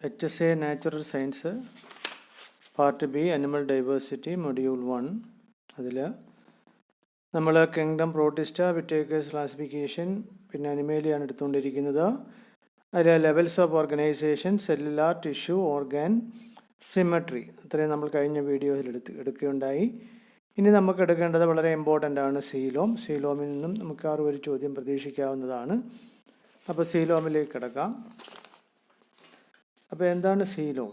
HSA Natural Science Part B Animal Diversity Module 1 അതിൽ നമ്മൾ kingdom protista വിറ്റേക്കേഴ്സ് classification പിന്നെ അനിമേലിയാണ് എടുത്തുകൊണ്ടിരിക്കുന്നത്. അതിൽ levels of organisation, cellular, tissue, organ, symmetry അത്രയും നമ്മൾ കഴിഞ്ഞ വീഡിയോയിൽ എടുക്കുകയുണ്ടായി. ഇനി നമുക്ക് എടുക്കേണ്ടത് വളരെ ഇമ്പോർട്ടൻ്റ് ആണ് സീലോം. സീലോമിൽ നിന്നും നമുക്ക് ഒരു ചോദ്യം പ്രതീക്ഷിക്കാവുന്നതാണ്. അപ്പോൾ സീലോമിലേക്ക് കിടക്കാം. അപ്പോൾ എന്താണ് സീലോം?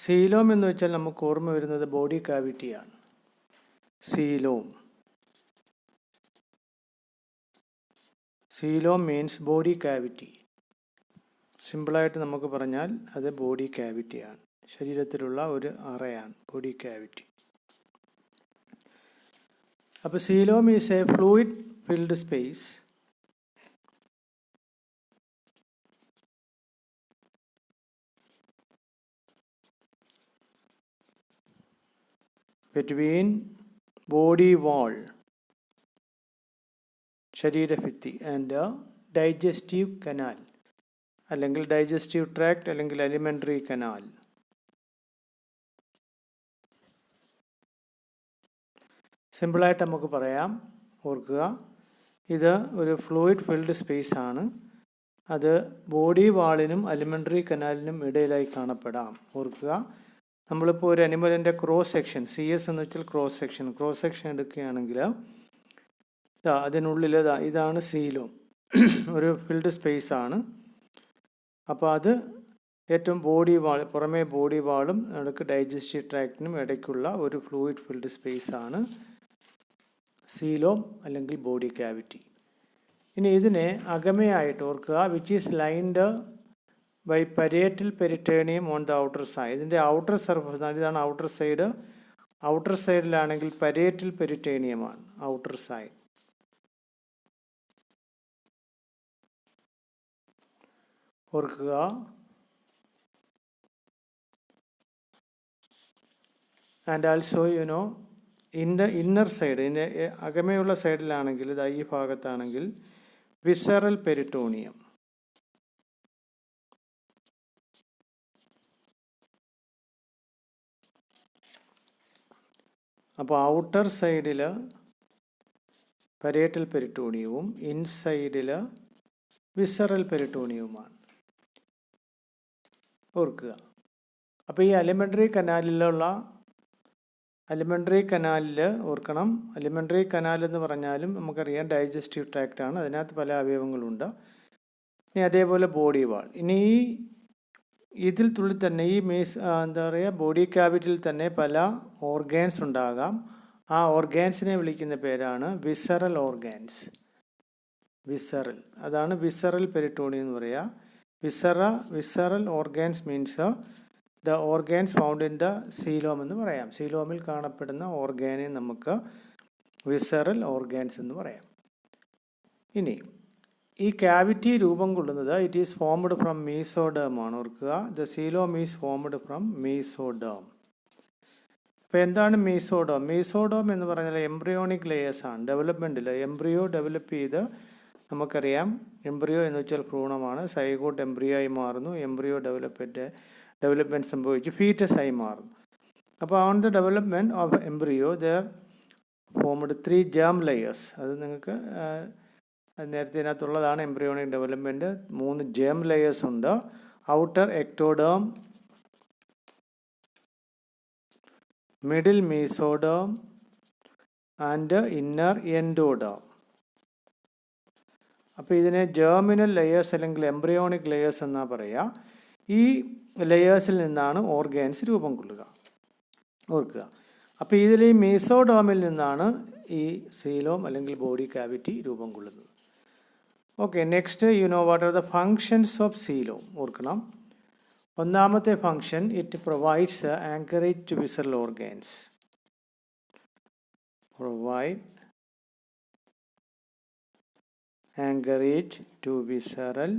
സീലോം എന്ന് വെച്ചാൽ നമുക്ക് ഓർമ്മ വരുന്നത് ബോഡി കാവിറ്റിയാണ്. Coelom means body cavity. സിമ്പിളായിട്ട് നമുക്ക് പറഞ്ഞാൽ അത് ബോഡി കാവിറ്റിയാണ്, ശരീരത്തിലുള്ള ഒരു അറയാണ് ബോഡി കാവിറ്റി. അപ്പോൾ coelom is a fluid filled space between body wall, ശരീരഭിത്തി, ആൻഡ് ഡൈജസ്റ്റീവ് കനാൽ അല്ലെങ്കിൽ ഡൈജസ്റ്റീവ് ട്രാക്ട് അല്ലെങ്കിൽ അലിമെൻ്ററി കനാൽ. സിമ്പിളായിട്ട് നമുക്ക് പറയാം, ഓർക്കുക, ഇത് ഒരു ഫ്ലൂയിഡ് ഫിൽഡ് സ്പേസ് ആണ്. അത് ബോഡി വാളിനും അലിമെൻ്ററി കനാലിനും ഇടയിലായി കാണപ്പെടാം. ഓർക്കുക, നമ്മളിപ്പോൾ ഒരു അനിമലിൻ്റെ ക്രോസ് സെക്ഷൻ, CS എന്ന് വെച്ചാൽ ക്രോസ് സെക്ഷൻ എടുക്കുകയാണെങ്കിൽ അതിനുള്ളിൽ ഇതാണ് സീലോം, ഒരു ഫിൽഡ് സ്പേസ് ആണ്. അപ്പോൾ അത് ഏറ്റവും പുറമേ ബോഡി വാളും ഇടയ്ക്ക് ഡൈജസ്റ്റീവ് ട്രാക്റ്റിനും ഇടയ്ക്കുള്ള ഒരു ഫ്ലൂയിഡ് ഫിൽഡ് സ്പേസ് ആണ് സീലോം അല്ലെങ്കിൽ ബോഡി കാവിറ്റി. ഇനി ഇതിനെ അകമയായിട്ട് ഓർക്കുക, which is lined by parietal peritoneum on the outer side. ഇതിൻ്റെ ഔട്ടർ സർഫസ്, ഇതാണ് ഔട്ടർ സൈഡ്. ഔട്ടർ സൈഡിലാണെങ്കിൽ പരേറ്റൽ പെരിറ്റേണിയമാണ് ഔട്ടർ സൈഡ്. ഓർക്കുക, ആൻഡ് ആൾസോ ഇന്നർ സൈഡ്, ഇതിൻ്റെ അകമയുള്ള സൈഡിലാണെങ്കിൽ ഈ ഭാഗത്താണെങ്കിൽ വിസറൽ പെരിറ്റോണിയം. അപ്പോൾ ഔട്ടർ സൈഡിൽ പരേറ്റൽ പെരിറ്റോണിയവും ഇൻസൈഡിൽ വിസറൽ പെരിറ്റോണിയവുമാണ്. ഓർക്കുക, അപ്പോൾ ഈ അലിമെൻ്ററി കനാലിൽ ഓർക്കണം, അലിമെൻ്ററി കനാൽ എന്ന് പറഞ്ഞാലും നമുക്കറിയാം ഡൈജസ്റ്റീവ് ട്രാക്റ്റാണ്, അതിനകത്ത് പല അവയവങ്ങളുണ്ട്. ഇനി അതേപോലെ ബോഡി വാൾ. ഇനി ഇതിൽ തുള്ളി തന്നെ ഈ ബോഡി കാവിറ്റിയിൽ തന്നെ പല ഓർഗാൻസ് ഉണ്ടാകാം. ആ ഓർഗാൻസിനെ വിളിക്കുന്ന പേരാണ് വിസറൽ ഓർഗാൻസ്. അതാണ് വിസറൽ പെരിറ്റോണിയം എന്ന് പറയുക. Visceral organs means the organs found in the coelom എന്ന് പറയാം. സീലോമിൽ കാണപ്പെടുന്ന ഓർഗാനെ നമുക്ക് വിസറൽ ഓർഗാൻസ് എന്ന് പറയാം. ഇനി ഈ കാവിറ്റി രൂപം കൊള്ളുന്നത് it is formed from mesoderm ആണ്. ഓർക്കുക, the coelom is formed from mesoderm. അപ്പോൾ എന്താണ് മീസോഡേം? മീസോഡേം എന്ന് പറഞ്ഞാൽ എംബ്രിയോണിക് ലെയേഴ്സ് ആണ്. ഡെവലപ്മെൻറ്റിൽ എംബ്രിയോ ഡെവലപ്പ് ചെയ്ത്, നമുക്കറിയാം എംബ്രിയോ എന്ന് വെച്ചാൽ ഭ്രൂണമാണ്, സൈഗോട്ട് എംബ്രിയോ ആയി മാറുന്നു, എംബ്രിയോ ഡെവലപ്മെൻറ്റ് സംഭവിച്ച് ഫീറ്റസ് ആയി മാറുന്നു. അപ്പോൾ on the development of embryo there formed 3 germ layers. അത് നിങ്ങൾക്ക് നേരത്തെ ഇതിനകത്തുള്ളതാണ് എംബ്രിയോണിക് ഡെവലപ്മെൻറ്റ്. 3 ജേം ലെയേഴ്സ് ഉണ്ട്. Outer ectoderm, middle mesoderm and inner endoderm. അപ്പോൾ ഇതിനെ ജേർമിനൽ ലെയേഴ്സ് അല്ലെങ്കിൽ എംബ്രിയോണിക് ലെയേഴ്സ് എന്നാണ് പറയുക. ഈ ലെയേഴ്സിൽ നിന്നാണ് ഓർഗാൻസ് രൂപം കൊള്ളുക. ഓർക്കുക, അപ്പോൾ ഇതിൽ ഈ മീസോഡോമിൽ നിന്നാണ് ഈ സീലോം അല്ലെങ്കിൽ ബോഡി കാവിറ്റി രൂപം കൊള്ളുന്നത്. Okay, next what are the functions of coelom. ഓർക്കണം, ഒന്നാമത്തെ function, it provides anchorage to visceral organs. Anchorage to visceral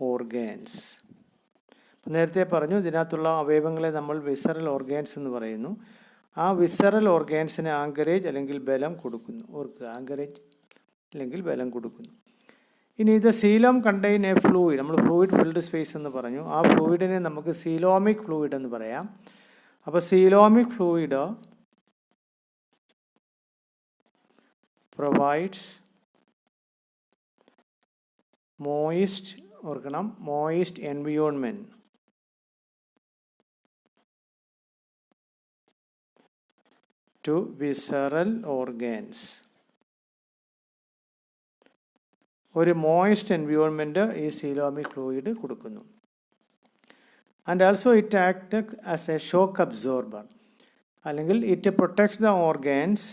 organs. നേരത്തെ പറഞ്ഞു, ഇതിനകത്തുള്ള അവയവങ്ങളെ നമ്മൾ വിസറൽ ഓർഗാൻസ് എന്ന് പറയുന്നു. ആ വിസറൽ ഓർഗാൻസിന് ആങ്കറേജ് അല്ലെങ്കിൽ ബലം കൊടുക്കുന്നു. ഓർക്കുക, ആങ്കറേജ് അല്ലെങ്കിൽ ബലം കൊടുക്കുന്നു. ഇനി ഇത് സീലോം കണ്ടെയ്ൻ എ ഫ്ലൂയിഡ്, നമ്മൾ ഫ്ലൂയിഡ് ഫിൽഡ് സ്പേസ് എന്ന് പറഞ്ഞു, ആ ഫ്ലൂയിഡിനെ നമുക്ക് സീലോമിക് ഫ്ലൂയിഡ് എന്ന് പറയാം. അപ്പോൾ സീലോമിക് ഫ്ലൂയിഡ് പ്രൊവൈഡ്സ് മോയിസ്റ്റ്, ഓർക്കണം, moist environment to visceral organs. ഒരു മോയിസ്റ്റ് എൻവയോൺമെൻറ്റ് ഈ സീലോമിക് ഫ്ലൂയിഡ് കൊടുക്കുന്നു. And also it act as a shock absorber, അല്ലെങ്കിൽ it protects the organs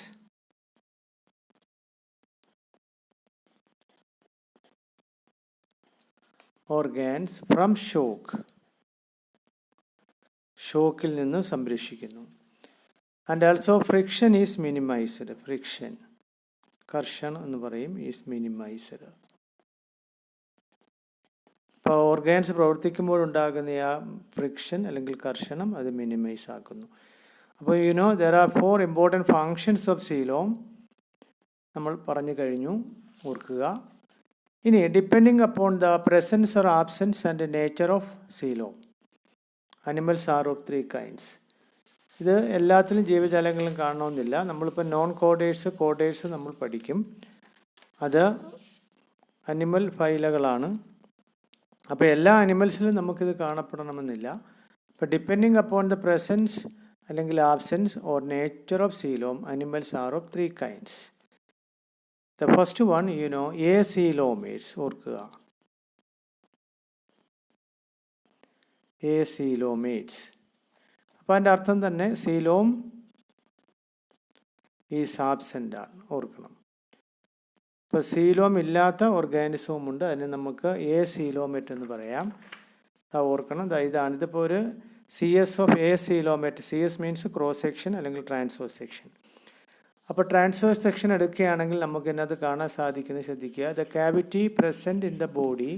from shock, ഷോക്കിൽ നിന്ന് സംരക്ഷിക്കുന്നു. And also friction is minimised, friction, കർഷണം എന്ന് പറയും, ഈസ് മിനിമൈസ്ഡ്. ഇപ്പോൾ ഓർഗാൻസ് പ്രവർത്തിക്കുമ്പോഴുണ്ടാകുന്ന ആ ഫ്രിക്ഷൻ അല്ലെങ്കിൽ കർഷണം അത് മിനിമൈസ് ആക്കുന്നു. അപ്പോൾ there are 4 important functions of coelom നമ്മൾ പറഞ്ഞു കഴിഞ്ഞു, ഓർക്കുക. ഇനി depending upon the presence or absence and nature of coelom, animals are of 3 kinds. ഇത് എല്ലാത്തിലും ജീവജാലങ്ങളിലും കാണണമെന്നില്ല. നമ്മളിപ്പോൾ നോൺ കോഡേഴ്സ് നമ്മൾ പഠിക്കും, അത് അനിമൽ ഫൈലകളാണ്. അപ്പോൾ എല്ലാ അനിമൽസിലും നമുക്കിത് കാണപ്പെടണമെന്നില്ല. അപ്പോൾ ഡിപ്പെൻഡിങ് അപ്പോൺ ദ പ്രസൻസ് അല്ലെങ്കിൽ absence or nature of coelom, animals are of 3 kinds. The first one acoelomates, ഓർക്കുക, ഏസീലോമേറ്റ്സ്. അപ്പോൾ അതിൻ്റെ അർത്ഥം തന്നെ സീലോം ഈസ് ആബ്സെൻ്റ് ആണ്, ഓർക്കണം. ഇപ്പോൾ സീലോം ഇല്ലാത്ത ഓർഗാനിസവും ഉണ്ട്, അതിന് നമുക്ക് ഏസീലോമേറ്റ് എന്ന് പറയാം. ഓർക്കണം, ഇതാണ്. ഇതിപ്പോൾ ഒരു CS of acoelomate, CS means cross section അല്ലെങ്കിൽ ട്രാൻസ്വേഴ്സ് സെക്ഷൻ. അപ്പോൾ ട്രാൻസ്വേഴ്സ് സെക്ഷൻ എടുക്കുകയാണെങ്കിൽ നമുക്ക് ഇതിനകത്ത് കാണാൻ സാധിക്കുന്നത്, ശ്രദ്ധിക്കുക, the cavity present in the body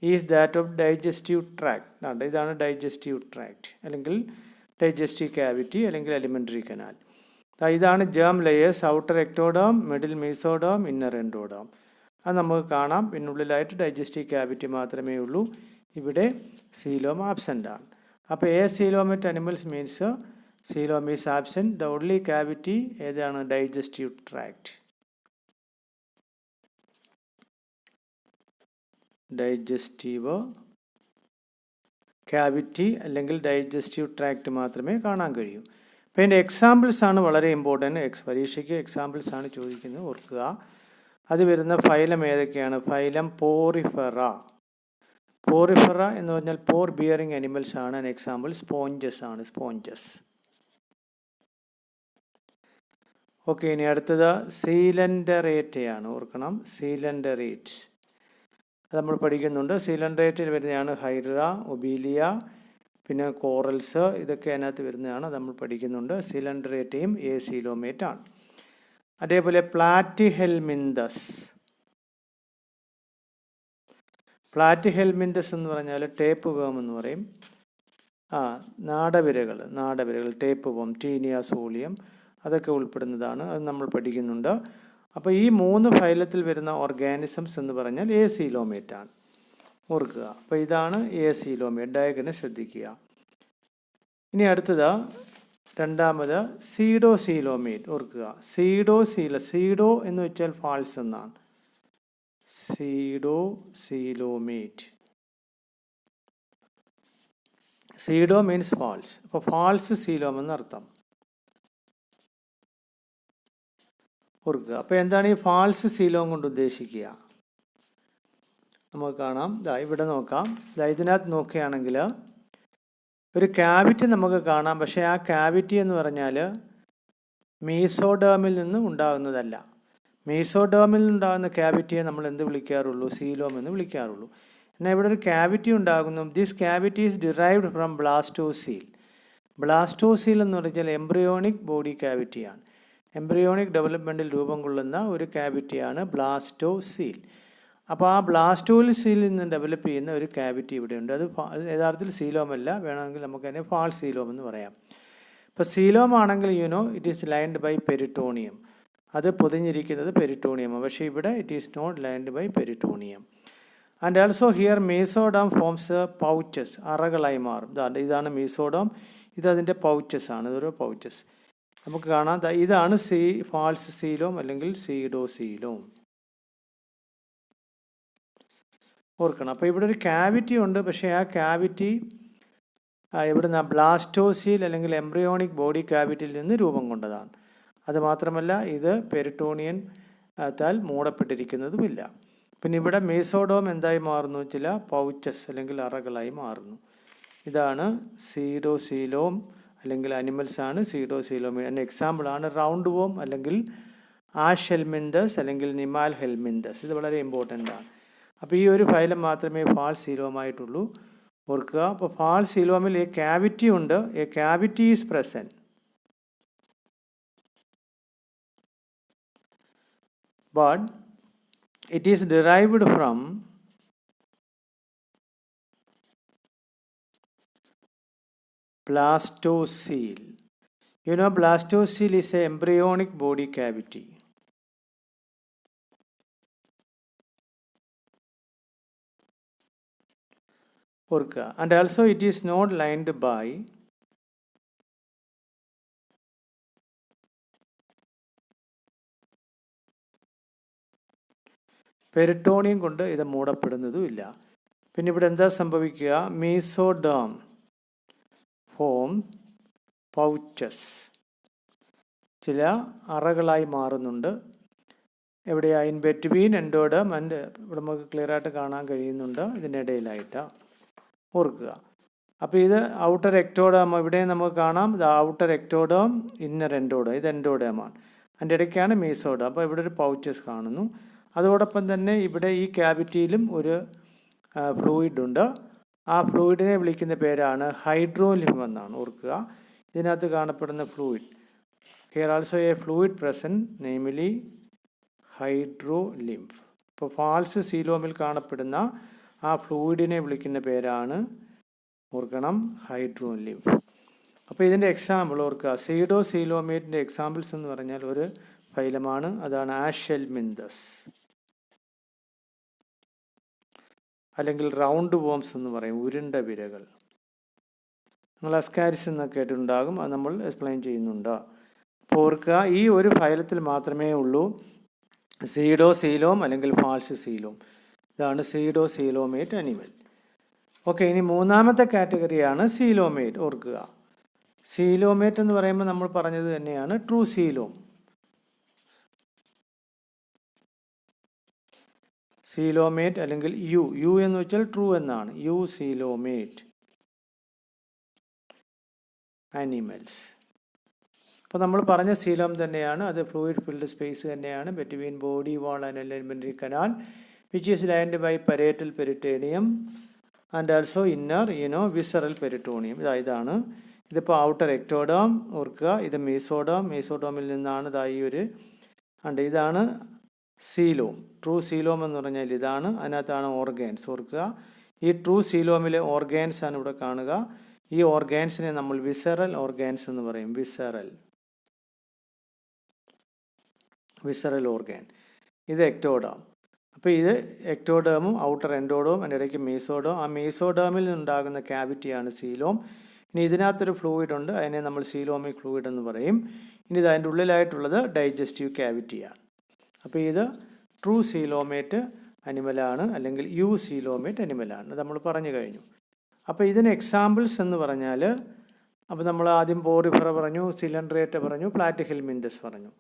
is that of digestive tract. ഇതാണ് ഡൈജസ്റ്റീവ് ട്രാക്ട് അല്ലെങ്കിൽ ഡൈജസ്റ്റീവ് ക്യാവിറ്റി അല്ലെങ്കിൽ എലിമെൻ്ററി കനാൽ. ഇതാണ് germ layers, outer ectoderm, middle mesoderm, inner endoderm. അത് നമുക്ക് കാണാം. പിന്നുള്ളിലായിട്ട് ഡൈജസ്റ്റീവ് ക്യാവിറ്റി മാത്രമേ ഉള്ളൂ. ഇവിടെ സീലോം ആബ്സെൻ്റ് ആണ്. അപ്പോൾ coelomate animals means coelom is absent. The only cavity ഏതാണ്? Digestive tract. ഡൈജസ്റ്റീവ് ക്യാവിറ്റി അല്ലെങ്കിൽ ഡൈജസ്റ്റീവ് ട്രാക്ട് മാത്രമേ കാണാൻ കഴിയൂ. അപ്പോൾ ഇതിൻ്റെ എക്സാമ്പിൾസ് ആണ് വളരെ ഇമ്പോർട്ടൻറ്റ്. പരീക്ഷയ്ക്ക് എക്സാമ്പിൾസ് ആണ് ചോദിക്കുന്നത്, ഓർക്കുക. അത് വരുന്ന ഫൈലം ഏതൊക്കെയാണ്? Phylum Porifera. പോറിഫെറ എന്ന് പറഞ്ഞാൽ പോർ ബിയറിങ് അനിമൽസ് ആണ്. എക്സാമ്പിൾ സ്പോഞ്ചസ് ആണ്, സ്പോഞ്ചസ്. ഓക്കെ, ഇനി അടുത്തത് സീലൻഡറേറ്റയാണ്, ഓർക്കണം, സീലൻഡറേറ്റ്. അത് നമ്മൾ പഠിക്കുന്നുണ്ട്. സീലൻഡറേറ്റിൽ വരുന്നതാണ് ഹൈഡ്ര, ഒബീലിയ, പിന്നെ കോറൽസ്, ഇതൊക്കെ അതിനകത്ത് വരുന്നതാണ്, നമ്മൾ പഠിക്കുന്നുണ്ട്. സീലൻഡറേറ്റയും സീലോമേറ്റ് ആണ്. അതേപോലെ പ്ലാറ്റിഹെൽമിന്തസ്. പ്ലാറ്റിഹെൽമിന്തസ് എന്ന് പറഞ്ഞാൽ ടേപ്പ് വേം എന്ന് പറയും. നാടവിരകൾ, ടേപ്പ് വേം, ടീനിയ സോളിയം, അതൊക്കെ ഉൾപ്പെടുന്നതാണ്. അത് നമ്മൾ പഠിക്കുന്നുണ്ട്. അപ്പോൾ ഈ 3 ഫൈലത്തിൽ വരുന്ന ഓർഗാനിസംസ് എന്ന് പറഞ്ഞാൽ സീലോമേറ്റ് ആണ്, ഓർക്കുക. അപ്പോൾ ഇതാണ് സീലോമേറ്റ്. ഡയഗ്രം ശ്രദ്ധിക്കുക. ഇനി അടുത്തത് രണ്ടാമത് സീഡോസീലോമേറ്റ്, ഓർക്കുക. സീഡോ എന്ന് വെച്ചാൽ ഫാൾസ് എന്നാണ്. സീഡോസീലോമേറ്റ്. സീഡോ മീൻസ് ഫാൾസ്. അപ്പോൾ ഫാൾസ് സീലോം എന്നർത്ഥം, ഓർക്കുക. അപ്പോൾ എന്താണ് ഈ ഫാൾസ് സീലോം കൊണ്ട് ഉദ്ദേശിക്കുക? നമുക്ക് കാണാം. ഇവിടെ നോക്കാം. ഇതിനകത്ത് നോക്കുകയാണെങ്കിൽ ഒരു ക്യാവിറ്റി നമുക്ക് കാണാം. പക്ഷേ ആ ക്യാവിറ്റി എന്ന് പറഞ്ഞാൽ മീസോഡേമിൽ നിന്ന് ഉണ്ടാകുന്നതല്ല. മീസോഡേമിൽ നിന്നുണ്ടാകുന്ന ക്യാവിറ്റിയെ നമ്മൾ എന്ത് വിളിക്കാറുള്ളൂ? സീലോം എന്ന് വിളിക്കാറുള്ളൂ. എന്നാൽ ഇവിടെ ഒരു ക്യാവിറ്റി ഉണ്ടാകുന്നു. This cavity is derived from blastocoel. Blastocoel എന്ന് പറഞ്ഞാൽ എംബ്രിയോണിക് ബോഡി ക്യാവിറ്റിയാണ്. എംബ്രിയോണിക് ഡെവലപ്മെൻറ്റിൽ രൂപം കൊള്ളുന്ന ഒരു ക്യാവിറ്റിയാണ് ബ്ലാസ്റ്റോസീൽ. അപ്പോൾ ആ ബ്ലാസ്റ്റോസീലിൽ നിന്ന് ഡെവലപ്പ് ചെയ്യുന്ന ഒരു ക്യാവിറ്റി ഇവിടെയുണ്ട്. അത് യഥാർത്ഥത്തിൽ സീലോമല്ല, വേണമെങ്കിൽ നമുക്ക് അതിനെ ഫാൾസ് സീലോം എന്ന് പറയാം. ഇപ്പോൾ സീലോം ആണെങ്കിൽ it is lined by peritoneum. അത് പൊതിഞ്ഞിരിക്കുന്നത് പെരിറ്റോണിയമാണ്. പക്ഷേ ഇവിടെ it is not lined by peritoneum. And also here mesoderm forms pouches, അറകളായി മാറും. ഇതാണ് മീസോഡോം, ഇതതിൻ്റെ പൗച്ചസ് ആണ്, ഇതൊരു പൗച്ചസ്. നമുക്ക് കാണാം ഇതാണ് ഫാൾസ് സീലോം അല്ലെങ്കിൽ സീഡോസീലോം. ഓർക്കണം. അപ്പോൾ ഇവിടെ ഒരു ക്യാവിറ്റി ഉണ്ട്, പക്ഷേ ആ ക്യാവിറ്റി എവിടുന്ന ബ്ലാസ്റ്റോസീൽ അല്ലെങ്കിൽ എംബ്രിയോണിക് ബോഡി ക്യാവിറ്റിയിൽ നിന്ന് രൂപം കൊണ്ടതാണ്. അതുമാത്രമല്ല ഇത് പെരിറ്റോണിയൻ താൽ മൂടപ്പെട്ടിരിക്കുന്നതുമില്ല. പിന്നെ ഇവിടെ മീസോഡോം എന്തായി മാറുന്നു? ചില പൗച്ചസ് അല്ലെങ്കിൽ അറകളായി മാറുന്നു. ഇതാണ് സീഡോസീലോം അല്ലെങ്കിൽ അനിമൽസ് ആണ് സീഡോസീലോം. അതിൻ്റെ എക്സാമ്പിളാണ് റൗണ്ട് വോം അല്ലെങ്കിൽ ആഷ് ഹെൽമിന്തസ് അല്ലെങ്കിൽ നിമാൽ ഹെൽമിന്തസ്. ഇത് വളരെ ഇമ്പോർട്ടൻ്റ് ആണ്. അപ്പോൾ ഈ ഒരു ഫൈലം മാത്രമേ ഫാൾ സീലോമായിട്ടുള്ളൂ. ഓർക്കുക. അപ്പോൾ ഫാൾ സീലോമിൽ എ ക്യാവിറ്റി ഉണ്ട്. A cavity is present, but it is derived from blastocele. You know, blastocele is a embryonic body cavity. Orca. And also it is not lined by peritoneum കൊണ്ട് ഇത് മൂടപ്പെടുന്നതുമില്ല. പിന്നെ ഇവിടെ എന്താ സംഭവിക്കുക? Mesoderm form pouches, ചില അറകളായി മാറുന്നുണ്ട്. എവിടെയാ? ഇൻ ബെറ്റ്വീൻ എൻഡോഡം ആൻഡ്, ഇവിടെ നമുക്ക് ക്ലിയർ ആയിട്ട് കാണാൻ കഴിയുന്നുണ്ട് ഇതിനിടയിലായിട്ട്. ഓർക്കുക. അപ്പോൾ ഇത് ഔട്ടർ എക്ടോഡം, ഇവിടെ നമുക്ക് കാണാം ഇത് ഔട്ടർ എക്ടോഡം, ഇന്നർ എൻഡോഡം, ഇത് എൻഡോഡമാണ്. അതിൻ്റെ ഇടയ്ക്കാണ് മീസോഡം. അപ്പോൾ ഇവിടെ ഒരു പൗച്ചസ് കാണുന്നു. അതോടൊപ്പം തന്നെ ഇവിടെ ഈ ക്യാവിറ്റിയിലും ഒരു ഫ്ലൂയിഡ് ഉണ്ട്. ആ ഫ്ലൂയിഡിനെ വിളിക്കുന്ന പേരാണ് ഹൈഡ്രോലിംഫ് എന്നാണ്. ഓർക്കുക. ഇതിനകത്ത് കാണപ്പെടുന്ന fluid, here also a fluid present, namely hydrolymph. ഇപ്പോൾ ഫാൾസ് സീലോമിൽ കാണപ്പെടുന്ന ആ ഫ്ലൂയിഡിനെ വിളിക്കുന്ന പേരാണ്, ഓർക്കണം, ഹൈഡ്രോലിംഫ്. അപ്പോൾ ഇതിൻ്റെ എക്സാമ്പിൾ ഓർക്കുക. സീഡോസീലോമേറ്റിൻ്റെ എക്സാമ്പിൾസ് എന്ന് പറഞ്ഞാൽ ഒരു ഫൈലമാണ്, അതാണ് ആഷെൽമിന്തസ് അല്ലെങ്കിൽ റൗണ്ട് വോംസ് എന്ന് പറയും, ഉരുണ്ട വിരകൾ. നിങ്ങൾ അസ്കാരിസ് എന്നൊക്കെ കേട്ടിട്ടുണ്ടാകും, അത് നമ്മൾ എക്സ്പ്ലെയിൻ ചെയ്യുന്നുണ്ട്. അപ്പോൾ ഓർക്കുക, ഈ ഒരു ഫൈലത്തിൽ മാത്രമേ ഉള്ളൂ സീഡോസീലോം അല്ലെങ്കിൽ ഫാൾസ് സീലോം. ഇതാണ് സീഡോസീലോമേറ്റ് അനിമൽ. ഓക്കെ. ഇനി മൂന്നാമത്തെ കാറ്റഗറിയാണ് സീലോമേറ്റ്. ഓർക്കുക, സീലോമേറ്റ് എന്ന് പറയുമ്പോൾ നമ്മൾ പറഞ്ഞത് തന്നെയാണ് ട്രൂ സീലോം. സീലോമേറ്റ് അല്ലെങ്കിൽ യു എന്ന് വെച്ചാൽ ട്രൂ എന്നാണ്. Eu coelomate animals. അപ്പോൾ നമ്മൾ പറഞ്ഞ സീലോം തന്നെയാണ്, അത് ഫ്ലൂയിഡ് ഫിൽഡ് സ്പേസ് തന്നെയാണ് between body wall and alimentary canal which is lined by parietal peritoneum and also inner visceral peritoneum. ഇതാണ്. ഇതിപ്പോൾ ഔട്ടർ എക്ടോഡോം. ഓർക്കുക, ഇത് മീസോഡോം. മീസോഡോമിൽ നിന്നാണ് ഈ ഒരു ഇതാണ് സീലോം. ട്രൂ സീലോം എന്ന് പറഞ്ഞാൽ ഇതാണ്. അതിനകത്താണ് ഓർഗാൻസ്. ഓർക്കുക, ഈ ട്രൂ സീലോമിലെ ഓർഗാൻസ് ആണ് ഇവിടെ കാണുക. ഈ ഓർഗാൻസിനെ നമ്മൾ വിസറൽ ഓർഗാൻസ് എന്ന് പറയും. Visceral organ. ഇത് എക്ടോഡോം. അപ്പോൾ ഇത് എക്ടോഡേമും ഔട്ടർ എൻഡോഡോം, അതിൻ്റെ ഇടയ്ക്ക് മീസോഡോം. ആ മീസോഡോമിൽ നിന്നുണ്ടാകുന്ന ക്യാവിറ്റിയാണ് സീലോം. ഇനി ഇതിനകത്തൊരു ഫ്ലൂയിഡ് ഉണ്ട്, അതിനെ നമ്മൾ സീലോമിക് ഫ്ലൂയിഡ് എന്ന് പറയും. ഇനി ഇത് അതിൻ്റെ ഉള്ളിലായിട്ടുള്ളത് ഡൈജസ്റ്റീവ് ക്യാവിറ്റിയാണ്. അപ്പോൾ ഇത് ട്രൂ സീലോമേറ്റ് അനിമലാണ് അല്ലെങ്കിൽ യു സീലോമേറ്റ് അനിമലാണ്. നമ്മൾ പറഞ്ഞു കഴിഞ്ഞു. അപ്പോൾ ഇതിന് എക്സാമ്പിൾസ് എന്ന് പറഞ്ഞാൽ, അപ്പോൾ നമ്മൾ ആദ്യം പോറിഫറ പറഞ്ഞു, സിലൻഡ്രേറ്റ പറഞ്ഞു, പ്ലാറ്റ് ഹെൽമിന്തസ് പറഞ്ഞു.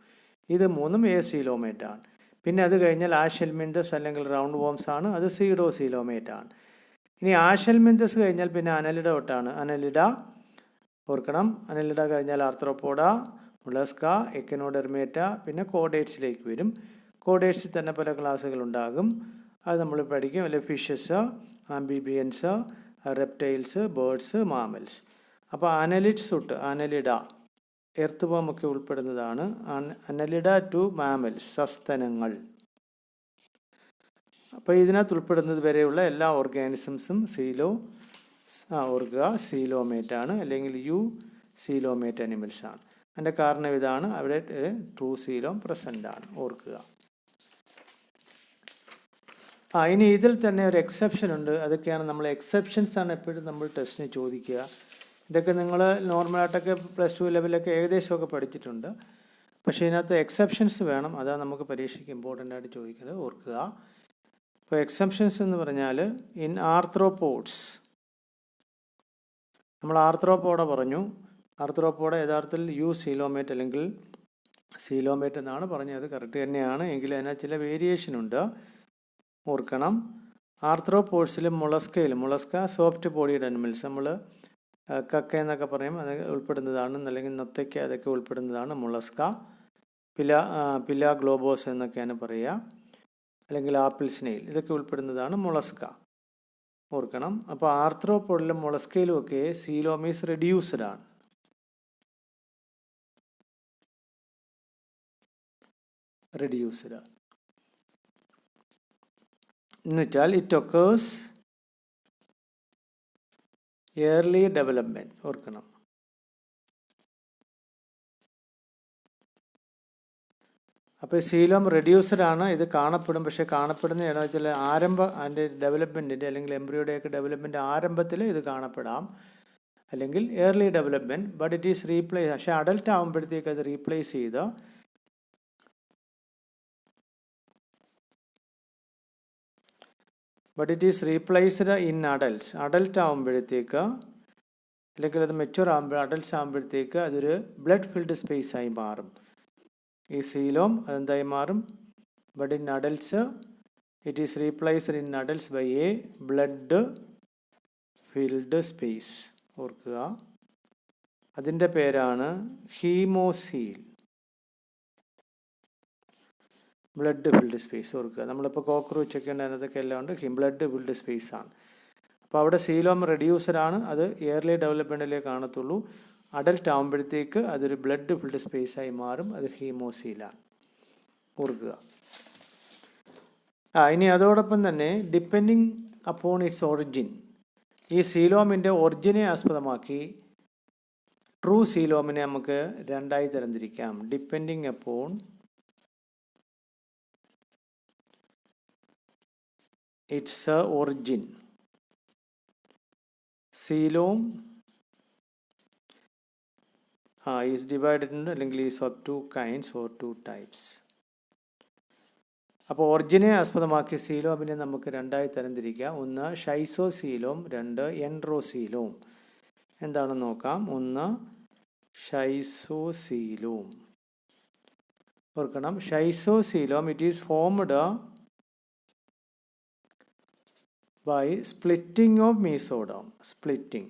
ഇത് മൂന്നും എ സീലോമേറ്റ് ആണ്. പിന്നെ അത് കഴിഞ്ഞാൽ ആഷെൽമിന്തസ് അല്ലെങ്കിൽ റൗണ്ട് വോംസ് ആണ്, അത് സീഡോസീലോമേറ്റ് ആണ്. ഇനി ആഷെൽമിന്തസ് കഴിഞ്ഞാൽ പിന്നെ അനലിഡ തൊട്ടാണ്. അനലിഡ ഓർക്കണം, അനലിഡ കഴിഞ്ഞാൽ ആർത്രോപോഡ, മുളസ്ക, എക്കനോഡെർമേറ്റ, പിന്നെ കോഡേറ്റ്സിലേക്ക് വരും. കോഡേറ്റ്സിൽ തന്നെ പല ക്ലാസ്സുകളുണ്ടാകും, അത് നമ്മൾ പഠിക്കും. അല്ലെ fishes, amphibians, reptiles, birds, mammals. അപ്പോൾ അനലിഡ്സ് തൊട്ട് അനലിഡ, എർത്ത് വോം ഒക്കെ ഉൾപ്പെടുന്നതാണ്. അനലിഡ ടു മാമൽസ്, സസ്തനങ്ങൾ. അപ്പോൾ ഇതിനകത്ത് ഉൾപ്പെടുന്നത് വരെയുള്ള എല്ലാ ഓർഗാനിസംസും സീലോമേറ്റ് ആണ് അല്ലെങ്കിൽ യു സീലോമേറ്റ് അനിമൽസ് ആണ്. അതിൻ്റെ കാരണം ഇതാണ്, അവിടെ ട്രൂ സീലോം പ്രസൻ്റ് ആണ്, ഓർക്കുക. ഇനി ഇതിൽ തന്നെ ഒരു എക്സെപ്ഷൻ ഉണ്ട്. അതൊക്കെയാണ് നമ്മൾ എക്സെപ്ഷൻസ് ആണ് എപ്പോഴും നമ്മൾ ടെസ്റ്റിന് ചോദിക്കുക. ഇതൊക്കെ നിങ്ങൾ നോർമലായിട്ടൊക്കെ +2 ലെവലൊക്കെ ഏകദേശമൊക്കെ പഠിച്ചിട്ടുണ്ട്. പക്ഷേ ഇതിനകത്ത് എക്സെപ്ഷൻസ് വേണം. അതാണ് നമുക്ക് പരീക്ഷയ്ക്ക് ഇമ്പോർട്ടൻ്റ് ആയിട്ട് ചോദിക്കുന്നത്, ഓർക്കുക. ഇപ്പോൾ എക്സെപ്ഷൻസ് എന്ന് പറഞ്ഞാൽ ഇൻ ആർത്രോപോഡ്സ്, നമ്മൾ ആർത്രോപോഡ പറഞ്ഞു. ആർത്രോപോഡ യഥാർത്ഥത്തിൽ സീലോമേറ്റ് അല്ലെങ്കിൽ സീലോമേറ്റ് എന്നാണ് പറഞ്ഞത്, കറക്റ്റ് തന്നെയാണ്. എങ്കിൽ അതിനകത്ത് ചില വേരിയേഷൻ ഉണ്ട്, ഓർക്കണം. ആർത്രോപോഡ്സിലും മുളസ്ക സോഫ്റ്റ് ബോഡിയുടെ അനിമൽസ്, നമ്മൾ കക്ക എന്നൊക്കെ പറയും, അത് ഉൾപ്പെടുന്നതാണ്. അല്ലെങ്കിൽ നൊത്തയ്ക്ക, അതൊക്കെ ഉൾപ്പെടുന്നതാണ് മുളസ്ക. പില ഗ്ലോബോസ് എന്നൊക്കെയാണ് പറയുക, അല്ലെങ്കിൽ ആപ്പിൾ സ്നെയിൽ, ഇതൊക്കെ ഉൾപ്പെടുന്നതാണ് മുളസ്ക, ഓർക്കണം. അപ്പോൾ ആർത്രോപോഡിലും മുളസ്കയിലും ഒക്കെ സീലോം ഈസ് റെഡ്യൂസ്ഡ് ആണ്. എന്നുവെച്ചാൽ ഇറ്റ് ഒക്കേഴ്സ് early development, ഓർക്കണം. അപ്പോൾ സീലോം റെഡ്യൂസ്ഡ് ആണ്, ഇത് കാണപ്പെടും. പക്ഷേ കാണപ്പെടുന്ന ഏതാ വെച്ചാൽ അതിൻ്റെ ഡെവലപ്മെൻറ്റിൻ്റെ അല്ലെങ്കിൽ എംബ്രിയോയുടെയൊക്കെ ഡെവലപ്മെൻറ്റ് ആരംഭത്തിൽ ഇത് കാണപ്പെടാം, അല്ലെങ്കിൽ early development. But it is replace, പക്ഷേ അഡൽട്ട് ആകുമ്പോഴത്തേക്ക് അത് റീപ്ലേസ് ചെയ്ത് ഇൻ അഡൽട്ട്സ്. അഡൽട്ട് ആകുമ്പോഴത്തേക്ക് അല്ലെങ്കിൽ അത് മെച്യൂർ അഡൽട്ട്സ് ആകുമ്പോഴത്തേക്ക് അതൊരു ബ്ലഡ് ഫിൽഡ് സ്പേസ് ആയി മാറും. ഈ സീലോം അതെന്തായി മാറും? But in adults it is replaced in adults by a blood filled space, ഓർക്കുക. അതിൻ്റെ പേരാണ് ഹീമോസീൽ, ബ്ലഡ് ഫിൽഡ് സ്പേസ്, ഓർക്കുക. നമ്മളിപ്പോൾ കോക്രോച്ച് ഒക്കെ ഉണ്ട്, അതിനകത്തൊക്കെ എല്ലാം ഉണ്ട്, ബ്ലഡ് ഫിൽഡ് സ്പേസ് ആണ്. അപ്പോൾ അവിടെ സീലോം റെഡ്യൂസ്ഡ് ആണ്, അത് ഇയർലി ഡെവലപ്മെൻറ്റിലേ കാണത്തുള്ളൂ. അഡൽട്ട് ആകുമ്പോഴത്തേക്ക് അതൊരു ബ്ലഡ് ഫിൽഡ് സ്പേസ് ആയി മാറും, അത് ഹീമോസീലാണ്, ഓർക്കുക. ഇനി അതോടൊപ്പം തന്നെ ഡിപ്പെൻഡിങ് അപ്പോൺ ഇറ്റ്സ് ഒറിജിൻ, ഈ സീലോമിൻ്റെ ഒറിജിനെ ആസ്പദമാക്കി ട്രൂ സീലോമിനെ നമുക്ക് രണ്ടായി തരംതിരിക്കാം. Depending upon its origin, coelom is divided in, അല്ലെങ്കിൽ is of 2 kinds or 2 types. അപ്പോൾ ഒറിജിനെ ആസ്പദമാക്കി സീലോമിനെ നമുക്ക് രണ്ടായി തരംതിരിക്കാം. ഒന്ന് ഷൈസോസീലോം, രണ്ട് എൻഡ്രോസീലോം. എന്താണെന്ന് നോക്കാം. ഒന്ന് ഷൈസോസീലോം, ഓർക്കണം. Schizocoelom it is formed by splitting of mesoderm, splitting.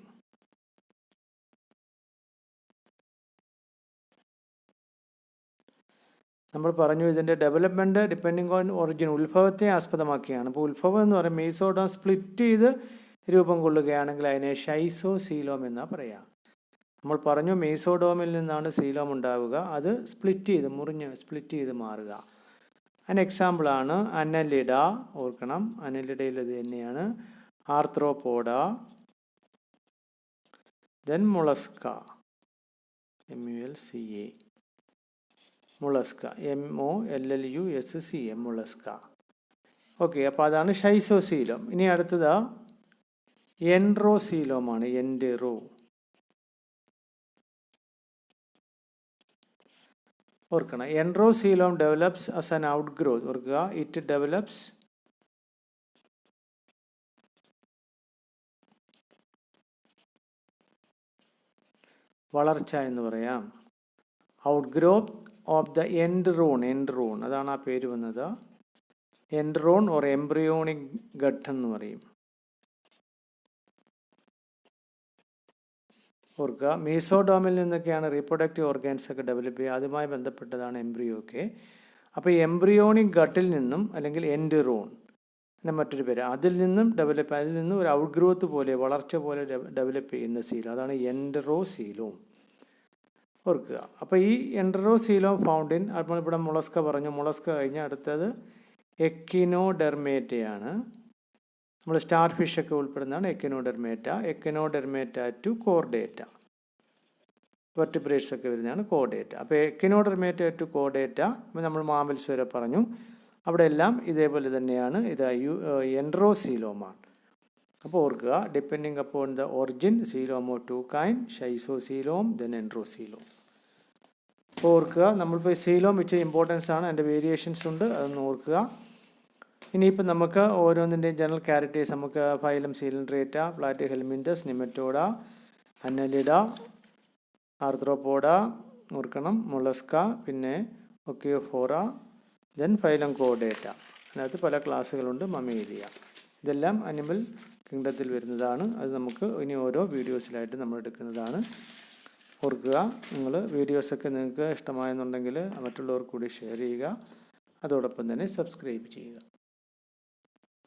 നമ്മൾ പറഞ്ഞു ഇതിൻ്റെ ഡെവലപ്മെൻറ്റ് ഡിപ്പെൻഡിങ് ഓൺ ഒറിജിൻ, ഉത്ഭവത്തെ ആസ്പദമാക്കിയാണ്. അപ്പോൾ ഉത്ഭവം എന്ന് പറയുമ്പോൾ മീസോഡോം സ്പ്ലിറ്റ് ചെയ്ത് രൂപം കൊള്ളുകയാണെങ്കിൽ അതിനെ ഷൈസോസീലോം എന്നാണ് പറയുക. നമ്മൾ പറഞ്ഞു മീസോഡോമിൽ നിന്നാണ് സീലോം ഉണ്ടാവുക, അത് സ്പ്ലിറ്റ് ചെയ്ത് മാറുക. അതിന് എക്സാമ്പിളാണ് അന്നലിഡ, ഓർക്കണം. അന്നലിഡയിൽ ഇത് തന്നെയാണ്. Arthropoda, then Mollusca, MULCA, Mollusca, MOLLUSCA, Mollusca. Okay, അപ്പോൾ അതാണ് ഷൈസോസീലോം. ഇനി അടുത്തത് എൻഡ്രോസീലോമാണ്. ഓർക്കണം. Enterocoelom develops as an outgrowth, ഓർക്കുക. ഇറ്റ് ഡെവലപ്സ് വളർച്ച എന്ന് പറയാം. ഔട്ട്ഗ്രോത്ത് ഓഫ് ദ എൻഡ്രോൺ, അതാണ് ആ പേര് വന്നത്. എൻഡ്രോൺ ഓർ എംബ്രിയോണിക് ഗട്ട് എന്ന് പറയും, ഓർക്കുക. മീസോഡോമിൽ നിന്നൊക്കെയാണ് റീപ്രൊഡക്റ്റീവ് ഓർഗാൻസ് ഒക്കെ ഡെവലപ്പ് ചെയ്യുക, അതുമായി ബന്ധപ്പെട്ടതാണ് എംബ്രിയോ ഒക്കെ. അപ്പോൾ ഈ എംബ്രിയോണിക് ഗട്ടിൽ നിന്നും, അല്ലെങ്കിൽ എൻഡ്രോൺ പിന്നെ മറ്റൊരു പേര്, അതിൽ നിന്നും ഒരു ഔട്ട്ഗ്രോത്ത് പോലെ, വളർച്ച പോലെ ഡെവലപ്പ് ചെയ്യുന്ന സീലോം, അതാണ് എൻഡ്രോസീലോം, ഓർക്കുക. അപ്പോൾ ഈ എൻഡ്രോസീലോം ഫൗണ്ടിൻ, അപ്പോൾ ഇവിടെ മുളസ്ക പറഞ്ഞു. മുളസ്ക കഴിഞ്ഞ് അടുത്തത് എക്കിനോഡെർമേറ്റയാണ്. നമ്മൾ സ്റ്റാർ ഫിഷൊക്കെ ഉൾപ്പെടുന്നതാണ് എക്കിനോഡെർമേറ്റ ടു കോർഡേറ്റ. വെർട്ടിബ്രേറ്റ്സ് ഒക്കെ വരുന്നതാണ് കോഡേറ്റ. അപ്പോൾ എക്കിനോഡെർമേറ്റ ടു കോഡേറ്റ ഇപ്പോൾ നമ്മൾ മാമൽസ് വരെ പറഞ്ഞു. അവിടെ എല്ലാം ഇതേപോലെ തന്നെയാണ്. ഇത് എൻഡ്രോസീലോമാണ്. അപ്പോൾ ഓർക്കുക, depending upon the origin coelom of two kind, schizocoelom then enterocoelom. അപ്പോൾ ഓർക്കുക, നമ്മളിപ്പോൾ സീലോം ഇച്ചിരി ഇമ്പോർട്ടൻസ് ആണ്, അതിൻ്റെ വേരിയേഷൻസ് ഉണ്ട്, അതൊന്ന് ഓർക്കുക. ഇനിയിപ്പോൾ നമുക്ക് ഓരോന്നിൻ്റെയും ജനറൽ ക്യാരക്ടേഴ്സ് നമുക്ക് ഫൈലം സീലൻഡ്രേറ്റ, പ്ലാറ്റി ഹെൽമിൻറ്റസ്, നിമറ്റോഡ, അന്നലിഡ, ആർത്രോപോഡ ഓർക്കണം, മൊളസ്ക, പിന്നെ ഒക്കിയോഫോറ, ദെൻ ഫൈലം കോഡേറ്റ. അതിനകത്ത് പല ക്ലാസ്സുകളുണ്ട്, മമേലിയ. ഇതെല്ലാം അനിമൽ കിങ്ഡത്തിൽ വരുന്നതാണ്. അത് നമുക്ക് ഇനി ഓരോ വീഡിയോസിലായിട്ട് നമ്മൾ എടുക്കുന്നതാണ്. ഓർക്കുക, നിങ്ങൾ വീഡിയോസൊക്കെ നിങ്ങൾക്ക് ഇഷ്ടമായെന്നുണ്ടെങ്കിൽ മറ്റുള്ളവർക്ക് കൂടി ഷെയർ ചെയ്യുക. അതോടൊപ്പം തന്നെ സബ്സ്ക്രൈബ് ചെയ്യുക.